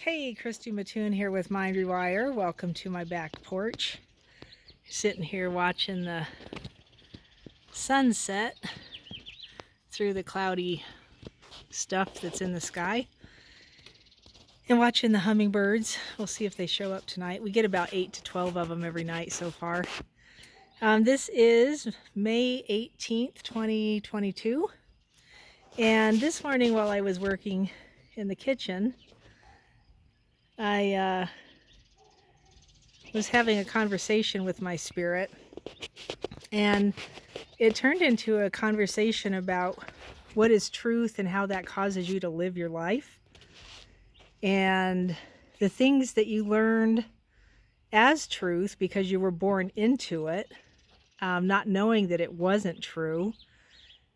Hey, Christy Mattoon here with Mind Rewire. Welcome to my back porch. Sitting here watching the sunset through the cloudy stuff that's in the sky and watching the hummingbirds. We'll see if they show up tonight. We get about 8 to 12 of them every night so far. This is May 18th, 2022. And this morning while I was working in the kitchen, I was having a conversation with my spirit, and it turned into a conversation about what is truth and how that causes you to live your life, and the things that you learned as truth because you were born into it, not knowing that it wasn't true,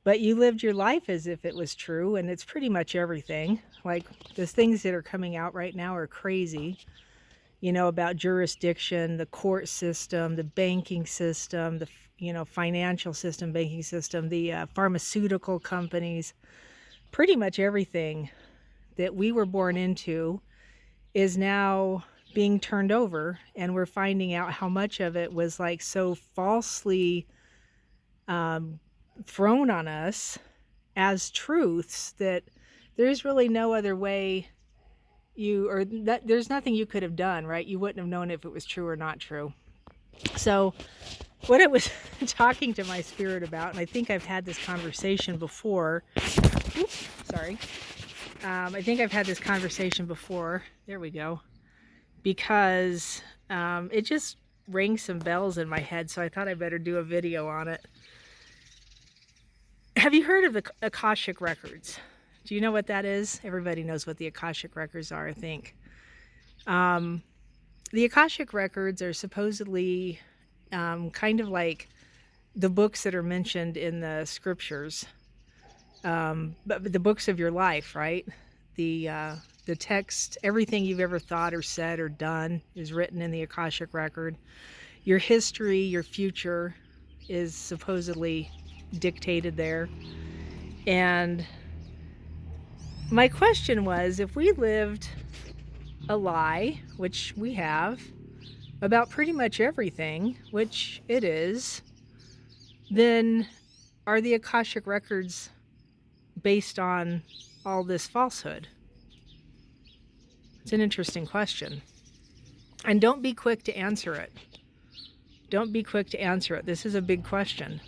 but you lived your life as if it was true. And it's pretty much everything. Like the things that are coming out right now are crazy, about jurisdiction, the court system, the banking system, the financial system, banking system, the pharmaceutical companies. Pretty much everything that we were born into is now being turned over, and we're finding out how much of it was like so falsely thrown on us as truths that there's really no other way there's nothing you could have done, right? You wouldn't have known if it was true or not true. So what I was talking to my spirit about, and I think I've had this conversation before. Oops, sorry. I think I've had this conversation before. There we go. Because it just rang some bells in my head, so I thought I better do a video on it. Have you heard of the Akashic records? Do you know what that is? Everybody knows what the Akashic records are, I think. The Akashic records are supposedly kind of like the books that are mentioned in the scriptures, but the books of your life, right? The text, everything you've ever thought or said or done is written in the Akashic record. Your history, your future is supposedly dictated there. And my question was, if we lived a lie, which we have, about pretty much everything, which it is, then are the Akashic records based on all this falsehood? It's an interesting question. And don't be quick to answer it. Don't be quick to answer it. This is a big question.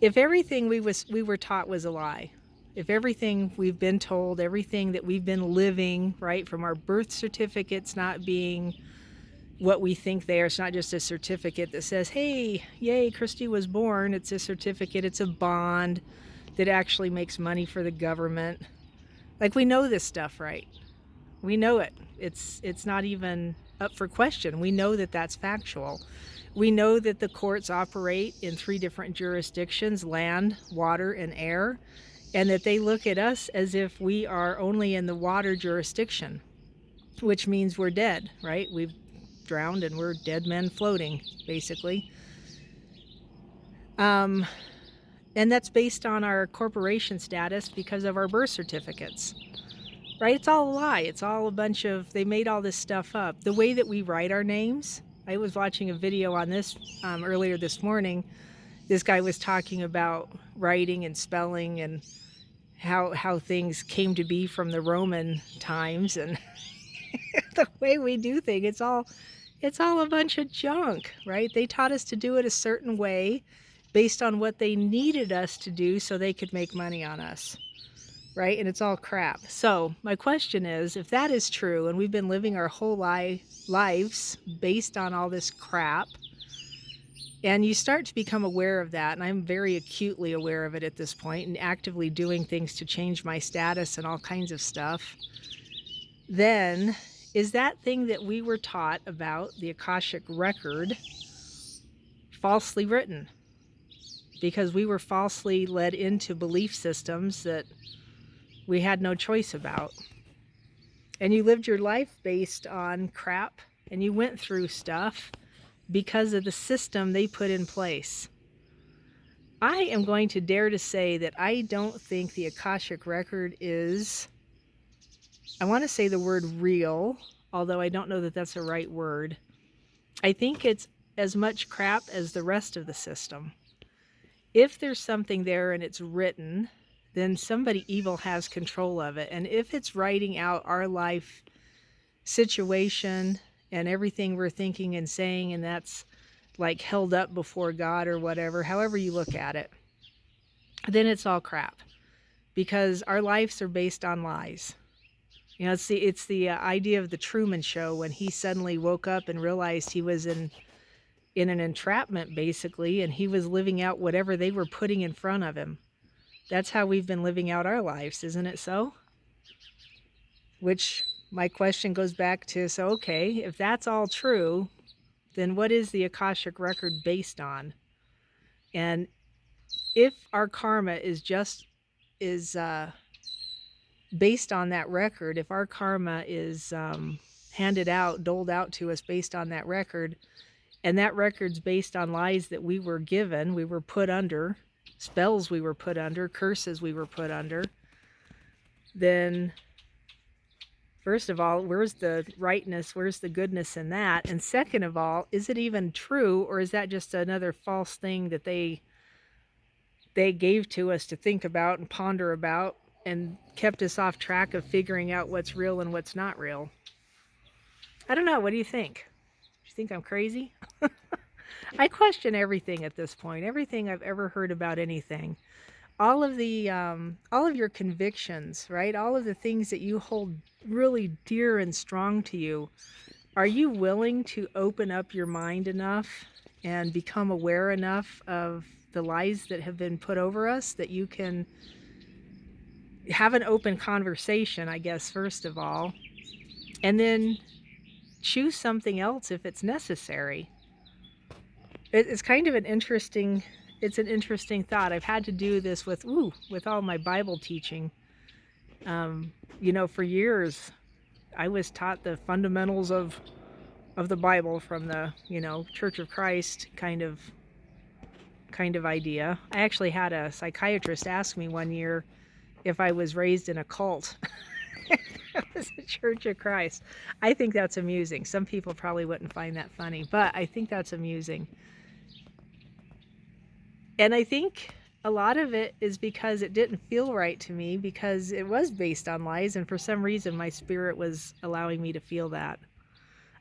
If everything we were taught was a lie, if everything we've been told, everything that we've been living, right, from our birth certificates not being what we think they are, it's not just a certificate that says, hey, yay, Christy was born. It's a certificate, it's a bond that actually makes money for the government. Like, we know this stuff, right? We know it. It's not even up for question. We know that that's factual. We know that the courts operate in 3 different jurisdictions: land, water, and air, and that they look at us as if we are only in the water jurisdiction, which means we're dead, right? We've drowned and we're dead men floating, basically. And that's based on our corporation status because of our birth certificates, right? It's all a lie. It's all a bunch of, they made all this stuff up. The way that we write our names, I was watching a video on this earlier this morning. This guy was talking about writing and spelling and how things came to be from the Roman times, and the way we do things, it's all a bunch of junk, right? They taught us to do it a certain way based on what they needed us to do so they could make money on us, right? And it's all crap. So my question is, if that is true and we've been living our whole lives based on all this crap, and you start to become aware of that, and I'm very acutely aware of it at this point and actively doing things to change my status and all kinds of stuff, then is that thing that we were taught about, the Akashic record, falsely written? Because we were falsely led into belief systems that we had no choice about. And you lived your life based on crap, and you went through stuff because of the system they put in place. I am going to dare to say that I don't think the Akashic record is I want to say the word real, although I don't know that that's a right word. I think it's as much crap as the rest of the system. If there's something there and it's written, then somebody evil has control of it. And if it's writing out our life situation and everything we're thinking and saying, and that's like held up before God or whatever, however you look at it, then it's all crap, because our lives are based on lies. You know, it's the idea of the Truman Show, when he suddenly woke up and realized he was in an entrapment, basically, and he was living out whatever they were putting in front of him. That's how we've been living out our lives, isn't it so? Which my question goes back to, so okay, if that's all true, then what is the Akashic record based on? And if our karma is based on that record, if our karma is handed out, doled out to us based on that record, and that record's based on lies that we were given, we were put under, spells we were put under, curses we were put under, then first of all, where's the rightness, where's the goodness in that? And second of all, is it even true, or is that just another false thing that they gave to us to think about and ponder about, and kept us off track of figuring out what's real and what's not real? I don't know. What do you think? Do you think I'm crazy? I question everything at this point, everything I've ever heard about anything. All of your convictions, right? All of the things that you hold really dear and strong to you. Are you willing to open up your mind enough and become aware enough of the lies that have been put over us, that you can have an open conversation, I guess, first of all, and then choose something else if it's necessary? It's kind of an interesting thought. I've had to do this with all my Bible teaching. For years, I was taught the fundamentals of the Bible from the, Church of Christ kind of idea. I actually had a psychiatrist ask me one year if I was raised in a cult. It was the Church of Christ. I think that's amusing. Some people probably wouldn't find that funny, but I think that's amusing. And I think a lot of it is because it didn't feel right to me, because it was based on lies, and for some reason my spirit was allowing me to feel that.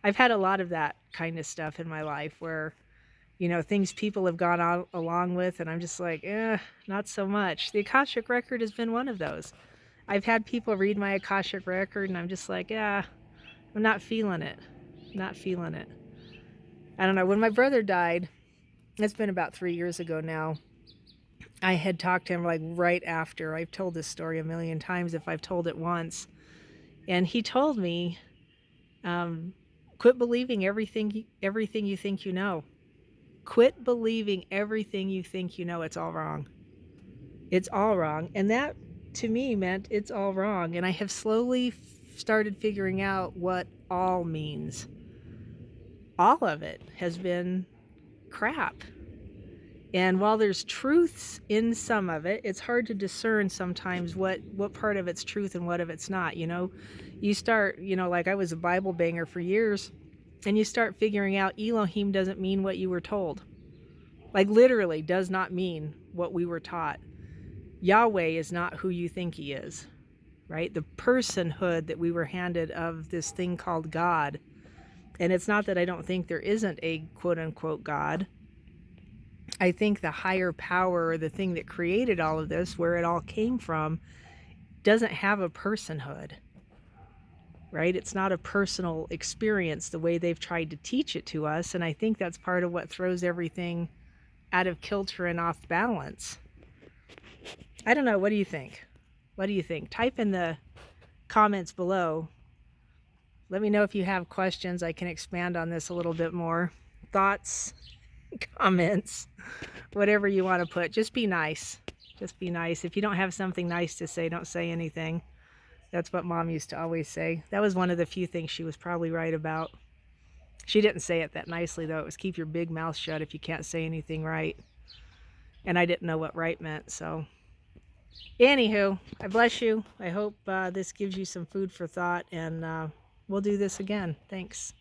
I've had a lot of that kind of stuff in my life where, things people have gone out along with, and I'm just like, not so much. The Akashic record has been one of those. I've had people read my Akashic record, and I'm just like, I'm not feeling it. Not feeling it. I don't know. When my brother died, it's been about 3 years ago now, I had talked to him like right after. I've told this story a million times if I've told it once. And he told me, quit believing everything you think you know. Quit believing everything you think you know. It's all wrong. It's all wrong. And that, to me, meant it's all wrong. And I have slowly started figuring out what all means. All of it has been crap. And while there's truths in some of it, it's hard to discern sometimes what part of it's truth and what of it's not. You start, like I was a Bible banger for years, and you start figuring out Elohim doesn't mean what you were told. Like literally does not mean what we were taught. Yahweh is not who you think he is, right? The personhood that we were handed of this thing called God. And it's not that I don't think there isn't a quote unquote God. I think the higher power, or the thing that created all of this, where it all came from, doesn't have a personhood, right? It's not a personal experience the way they've tried to teach it to us. And I think that's part of what throws everything out of kilter and off balance. I don't know. What do you think? What do you think? Type in the comments below. Let me know if you have questions. I can expand on this a little bit more. Thoughts, comments, whatever you want to put. Just be nice. Just be nice. If you don't have something nice to say, don't say anything. That's what Mom used to always say. That was one of the few things she was probably right about. She didn't say it that nicely, though. It was keep your big mouth shut if you can't say anything right. And I didn't know what right meant, so Anywho, I bless you. I hope this gives you some food for thought, and we'll do this again. Thanks.